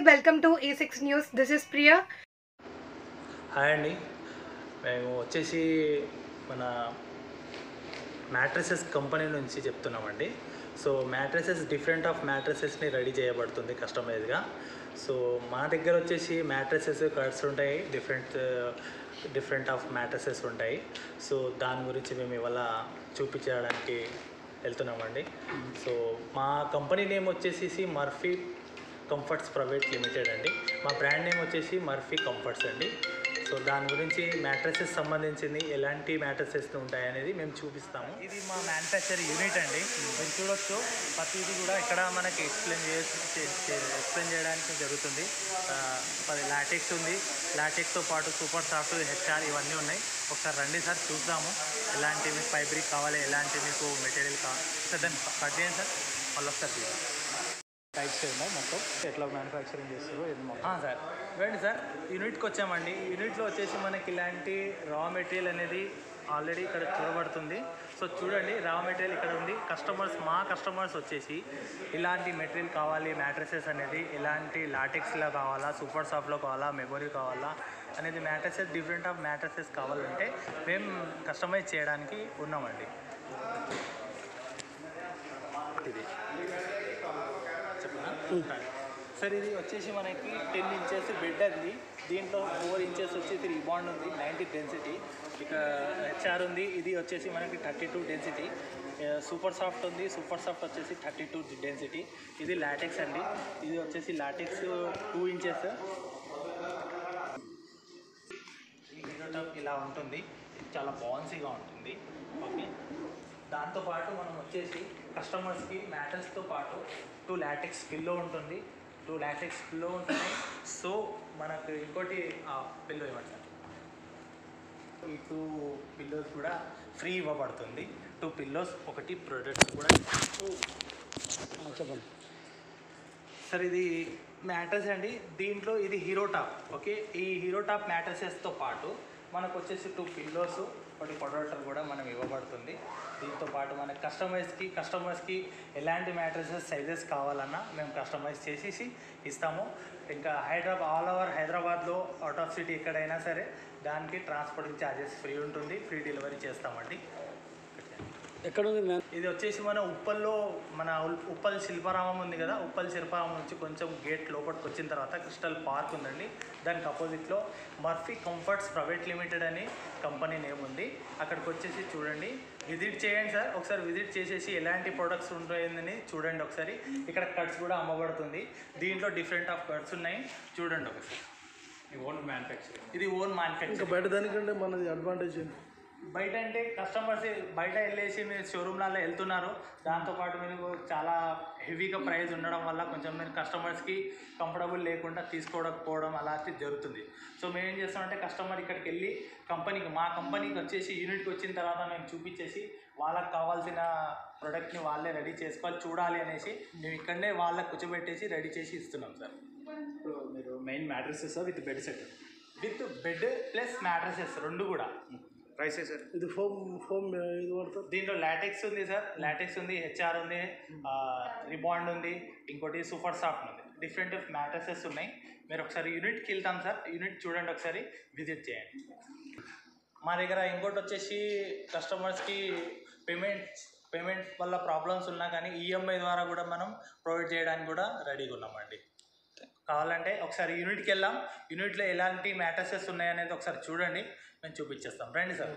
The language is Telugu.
welcome to A6 News. This is Priya. Hi అండి, మేము వచ్చేసి మన మ్యాట్రసెస్ కంపెనీ నుంచి చెప్తున్నామండి. సో మ్యాట్రసెస్ డిఫరెంట్ ఆఫ్ మ్యాట్రసెస్ని రెడీ చేయబడుతుంది కస్టమైజ్గా. సో మా దగ్గర వచ్చేసి మ్యాట్రసెస్ కట్స్ ఉంటాయి, డిఫరెంట్ ఆఫ్ మ్యాట్రసెస్ ఉంటాయి. సో దాని గురించి మేము ఇవాళ చూపించడానికి వెళ్తున్నామండి. సో మా కంపెనీ నేమ్ వచ్చేసి మర్ఫీ కంఫర్ట్స్ ప్రైవేట్ లిమిటెడ్ అండి. మా బ్రాండ్ నేమ్ వచ్చేసి మర్ఫీ కంఫర్ట్స్ అండి. సో దాని గురించి మ్యాట్రసెస్ సంబంధించింది ఎలాంటి మ్యాట్రసెస్ ఉంటాయనేది మేము చూపిస్తాము. ఇది మా మ్యానుఫ్యాక్చర్ యూనిట్ అండి. మీరు చూడొచ్చు, ప్రతిదీ కూడా ఇక్కడ మనకి ఎక్స్ప్లెయిన్ చేయడానికి జరుగుతుంది. లాటెక్స్ ఉంది, లాటెక్స్తో పాటు సూపర్ సాఫ్ట్, హెచ్ఆర్ ఇవన్నీ ఉన్నాయి. ఒకసారి రండి సార్, చూద్దాము ఎలాంటి మీకు ఫైబ్రిక్ కావాలి, ఎలాంటి మీకు మెటీరియల్ కావాలి సార్. దాన్ని కట్ చేయండి సార్, మళ్ళీ ఒకసారి చూద్దాం. టైప్స్ ఉన్నాయి మొత్తం, ఎట్లా మ్యానుఫ్యాక్చరింగ్ చేస్తారో ఇది మొత్తం. సార్ ఇవ్వండి సార్, యూనిట్కి వచ్చామండి. యూనిట్లో వచ్చేసి మనకి ఇలాంటి రా మెటీరియల్ అనేది ఆల్రెడీ ఇక్కడ చూడబడుతుంది. సో చూడండి, రా మెటీరియల్ ఇక్కడ ఉంది. మా కస్టమర్స్ వచ్చేసి ఇలాంటి మెటీరియల్ కావాలి, మ్యాట్రసెస్ అనేది ఎలాంటి లాటెక్స్లో కావాలా, సూపర్ సాఫ్ట్లో కావాలా, మెమొరీ కావాలా అనేది మ్యాట్రసెస్ డిఫరెంట్ ఆఫ్ మ్యాట్రసెస్ కావాలంటే మేము కస్టమైజ్ చేయడానికి ఉన్నామండి. ఇది సార్, ఇది వచ్చేసి మనకి 10 ఇంచెస్ బెడ్ అండి. దీంట్లో 4 ఇంచెస్ వచ్చేసి రిబాండ్ ఉంది, 90 డెన్సిటీ. ఇక హెచ్ఆర్ ఉంది, ఇది వచ్చేసి మనకి 32 డెన్సిటీ. సూపర్ సాఫ్ట్ ఉంది, సూపర్ సాఫ్ట్ వచ్చేసి 32 డెన్సిటీ. ఇది లాటెక్స్ అండి, ఇది వచ్చేసి లాటెక్స్ 2 ఇంచెస్. ఇలా ఉంటుంది, చాలా బౌన్సీగా ఉంటుంది. ఓకే, దాంతోపాటు మనం వచ్చేసి కస్టమర్స్కి మ్యాట్రస్తో పాటు 2 లాటెక్స్ పిల్లో ఉంటుంది, 2 లాటెక్స్ పిల్లో ఉంటుంది. సో మనకు ఇంకోటి పిల్లో ఇవ్వండి. ఈ 2 పిల్లోస్ కూడా ఫ్రీ ఇవ్వబడుతుంది. 2 పిల్లోస్, ఒకటి ప్రొడక్ట్స్ కూడా. చెప్పండి సార్, ఇది మ్యాట్రస్ అండి. దీంట్లో ఇది హీరో టాప్. ఓకే, ఈ హీరో టాప్ మ్యాట్రసెస్తో పాటు మనకు వచ్చేసి 2 పిల్లోస్, ఒకటి ప్రొడక్టర్ కూడా మనం ఇవ్వబడుతుంది. దీంతో పాటు మన కస్టమర్స్కి ఎలాంటి మ్యాట్రసెస్ సైజెస్ కావాలన్నా మేము కస్టమైజ్ చేసేసి ఇస్తాము. ఇంకా ఆల్ ఓవర్ హైదరాబాద్లో, అవుట్ ఆఫ్ సిటీ ఎక్కడైనా సరే దానికి ట్రాన్స్పోర్టింగ్ ఛార్జెస్ ఫ్రీ ఉంటుంది, ఫ్రీ డెలివరీ చేస్తామండి. ఎక్కడ ఉంది? ఇది వచ్చేసి మన ఉప్పల్ శిల్పారామం ఉంది కదా, ఉప్పల్ శిల్పారామం నుంచి కొంచెం గేట్ లోపలికి వచ్చిన తర్వాత క్రిస్టల్ పార్క్ ఉందండి. దానికి అపోజిట్లో మర్ఫీ కంఫర్ట్స్ ప్రైవేట్ లిమిటెడ్ అని కంపెనీ నేమ్ ఉంది. అక్కడికి వచ్చేసి చూడండి, విజిట్ చేయండి సార్. ఒకసారి విజిట్ చేసేసి ఎలాంటి ప్రొడక్ట్స్ ఉంటాయని చూడండి. ఒకసారి ఇక్కడ కట్స్ కూడా అమ్మబడుతుంది. దీంట్లో డిఫరెంట్ ఆఫ్ కట్స్ ఉన్నాయి, చూడండి ఒకసారి. ఇది ఓన్ మ్యానుఫ్యాక్చరింగ్. ఇంకా బయట దానికంటే మనది అడ్వాంటేజ్ ఏంటి? బయట అంటే కస్టమర్స్ బయట వెళ్ళేసి మీరు షోరూమ్లలో వెళ్తున్నారు, దాంతోపాటు మీరు చాలా హెవీగా ప్రైస్ ఉండడం వల్ల కొంచెం మీరు కస్టమర్స్కి కంఫర్టబుల్ లేకుండా తీసుకోవడం అలాంటి జరుగుతుంది. సో మేము ఏం చేస్తామంటే కస్టమర్ ఇక్కడికి వెళ్ళి మా కంపెనీకి వచ్చేసి యూనిట్కి వచ్చిన తర్వాత మేము చూపించేసి వాళ్ళకి కావాల్సిన ప్రోడక్ట్ని వాళ్ళే రెడీ చేసుకోవాలి, చూడాలి అనేసి మేము ఇక్కడనే వాళ్ళకి కూర్చోబెట్టేసి రెడీ చేసి ఇస్తున్నాం సార్. ఇప్పుడు మీరు main mattresses with bed set, with bed plus mattresses 2 కూడా. Price sir? ఇది ఫోమ్ ఇది పడుతుంది. దీంట్లో లాటెక్స్ ఉంది సార్, లాటెక్స్ ఉంది, హెచ్ఆర్ ఉంది, రిబాండ్ ఉంది, ఇంకోటి సూపర్ సాఫ్ట్ ఉంది. డిఫరెంట్ మ్యాట్రసెస్ ఉన్నాయి. మీరు ఒకసారి యూనిట్కి వెళ్తాం సార్, యూనిట్ చూడండి, ఒకసారి విజిట్ చేయండి. మా దగ్గర ఇంకోటి వచ్చేసి కస్టమర్స్కి పేమెంట్ వల్ల ప్రాబ్లమ్స్ ఉన్నా కానీ ఈఎంఐ ద్వారా కూడా మనం ప్రొవైడ్ చేయడానికి కూడా రెడీగా ఉన్నామండి. కావాలంటే ఒకసారి యూనిట్కి వెళ్దాం, యూనిట్లో ఎలాంటి మ్యాట్రసెస్ ఉన్నాయనేది ఒకసారి చూడండి, మేము చూపించేస్తాం. రండి సార్.